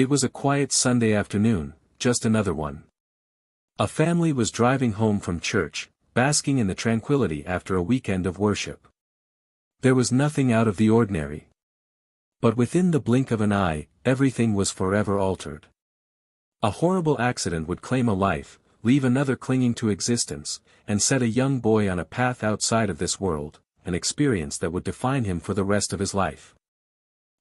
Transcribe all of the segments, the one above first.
It was a quiet Sunday afternoon, just another one. A family was driving home from church, basking in the tranquility after a weekend of worship. There was nothing out of the ordinary. But within the blink of an eye, everything was forever altered. A horrible accident would claim a life, leave another clinging to existence, and set a young boy on a path outside of this world, an experience that would define him for the rest of his life.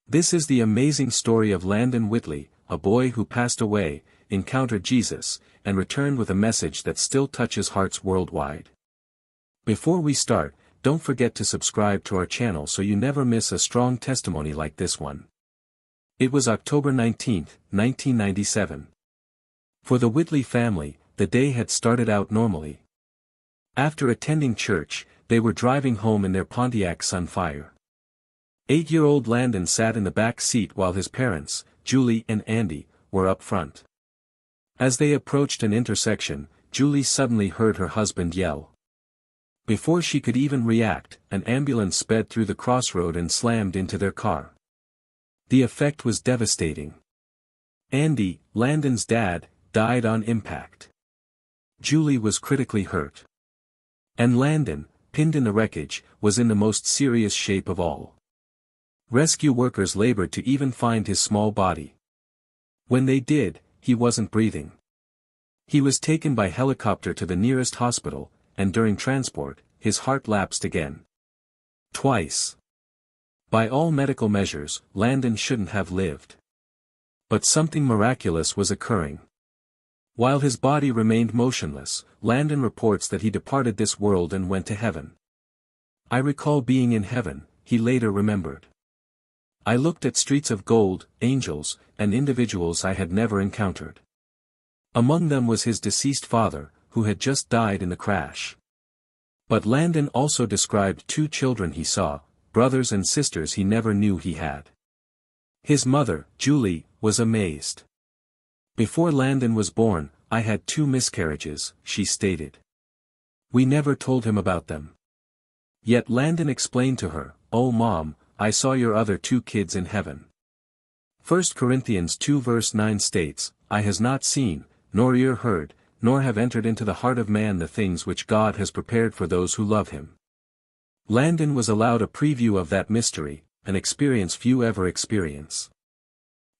This is the amazing story of Landon Whitley, a boy who passed away, encountered Jesus, and returned with a message that still touches hearts worldwide. Before we start, don't forget to subscribe to our channel so you never miss a strong testimony like this one. It was October 19, 1997. For the Whitley family, the day had started out normally. After attending church, they were driving home in their Pontiac Sunfire. 8-year-old Landon sat in the back seat while his parents, Julie and Andy, were up front. As they approached an intersection, Julie suddenly heard her husband yell. Before she could even react, an ambulance sped through the crossroad and slammed into their car. The effect was devastating. Andy, Landon's dad, died on impact. Julie was critically hurt. And Landon, pinned in the wreckage, was in the most serious shape of all. Rescue workers labored to even find his small body. When they did, he wasn't breathing. He was taken by helicopter to the nearest hospital, and during transport, his heart lapsed again. Twice. By all medical measures, Landon shouldn't have lived. But something miraculous was occurring. While his body remained motionless, Landon reports that he departed this world and went to heaven. I recall being in heaven, he later remembered. I looked at streets of gold, angels, and individuals I had never encountered. Among them was his deceased father, who had just died in the crash. But Landon also described 2 children he saw, brothers and sisters he never knew he had. His mother, Julie, was amazed. Before Landon was born, I had 2 miscarriages, she stated. We never told him about them. Yet Landon explained to her, "Oh Mom, I saw your other 2 kids in heaven." 1 Corinthians 2 verse 9 states, "Eye has not seen, nor ear heard, nor have entered into the heart of man the things which God has prepared for those who love him." Landon was allowed a preview of that mystery, an experience few ever experience.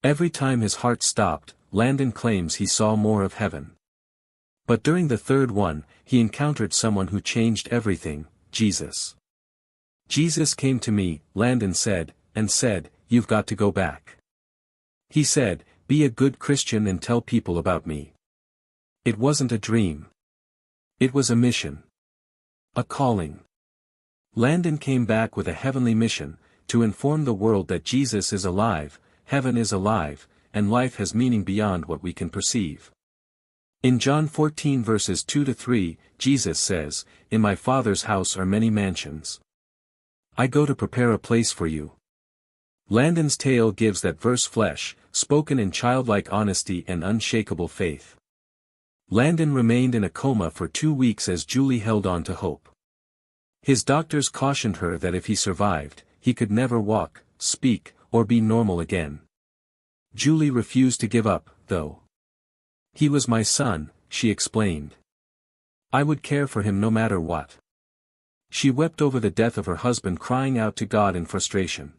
Every time his heart stopped, Landon claims he saw more of heaven. But during the 3rd one, he encountered someone who changed everything, Jesus. "Jesus came to me," Landon said, "and said, 'You've got to go back.' He said, 'Be a good Christian and tell people about me.' It wasn't a dream. It was a mission. A calling." Landon came back with a heavenly mission, to inform the world that Jesus is alive, heaven is alive, and life has meaning beyond what we can perceive. In John 14 verses 2-3, Jesus says, "In my Father's house are many mansions. I go to prepare a place for you." Landon's tale gives that verse flesh, spoken in childlike honesty and unshakable faith. Landon remained in a coma for 2 weeks as Julie held on to hope. His doctors cautioned her that if he survived, he could never walk, speak, or be normal again. Julie refused to give up, though. "He was my son," she explained. "I would care for him no matter what." She wept over the death of her husband, crying out to God in frustration.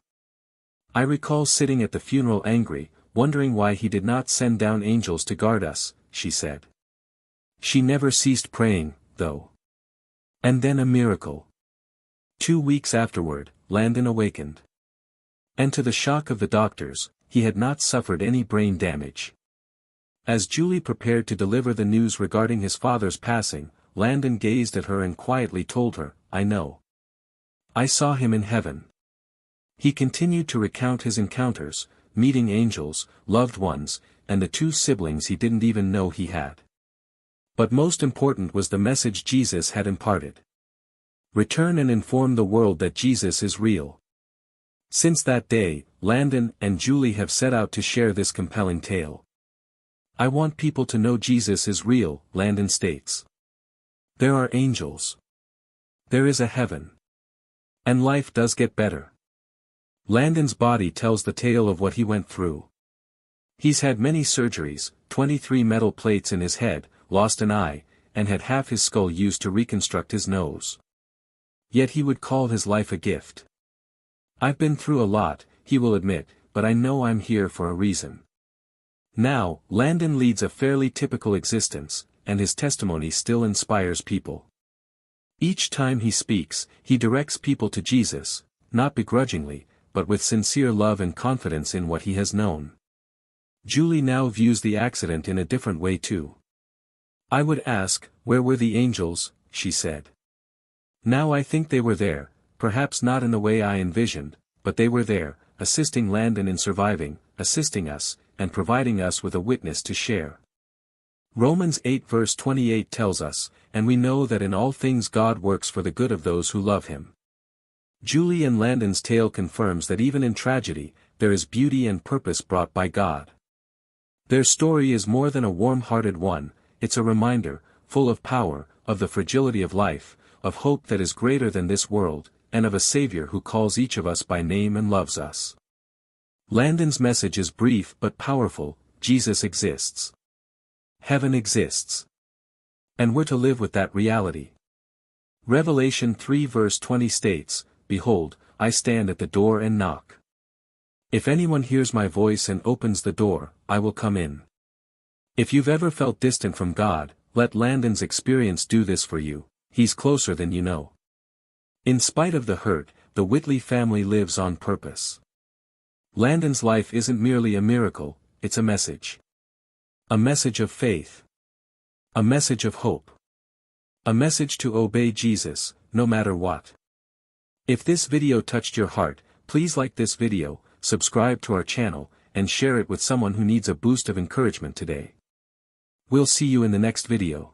"I recall sitting at the funeral angry, wondering why he did not send down angels to guard us," she said. She never ceased praying, though. And then a miracle. 2 weeks afterward, Landon awakened. And to the shock of the doctors, he had not suffered any brain damage. As Julie prepared to deliver the news regarding his father's passing, Landon gazed at her and quietly told her, "I know. I saw him in heaven." He continued to recount his encounters, meeting angels, loved ones, and the 2 siblings he didn't even know he had. But most important was the message Jesus had imparted. Return and inform the world that Jesus is real. Since that day, Landon and Julie have set out to share this compelling tale. "I want people to know Jesus is real," Landon states. "There are angels. There is a heaven. And life does get better." Landon's body tells the tale of what he went through. He's had many surgeries, 23 metal plates in his head, lost an eye, and had half his skull used to reconstruct his nose. Yet he would call his life a gift. I've been through a lot, he will admit, but I know I'm here for a reason. Now, Landon leads a fairly typical existence, and his testimony still inspires people. Each time he speaks, he directs people to Jesus, not begrudgingly, but with sincere love and confidence in what he has known. Julie now views the accident in a different way too. I would ask, where were the angels, she said. Now I think they were there, perhaps not in the way I envisioned, but they were there, assisting Landon in surviving, assisting us, and providing us with a witness to share. Romans 8 verse 28 tells us, and we know that in all things God works for the good of those who love him. Julie and Landon's tale confirms that even in tragedy, there is beauty and purpose brought by God. Their story is more than a warm-hearted one, it's a reminder, full of power, of the fragility of life, of hope that is greater than this world, and of a Savior who calls each of us by name and loves us. Landon's message is brief but powerful: Jesus exists. Heaven exists. And we're to live with that reality. Revelation 3 verse 20 states, "Behold, I stand at the door and knock. If anyone hears my voice and opens the door, I will come in." If you've ever felt distant from God, let Landon's experience do this for you: he's closer than you know. In spite of the hurt, the Whitley family lives on purpose. Landon's life isn't merely a miracle, it's a message. A message of faith. A message of hope. A message to obey Jesus, no matter what. If this video touched your heart, please like this video, subscribe to our channel, and share it with someone who needs a boost of encouragement today. We'll see you in the next video.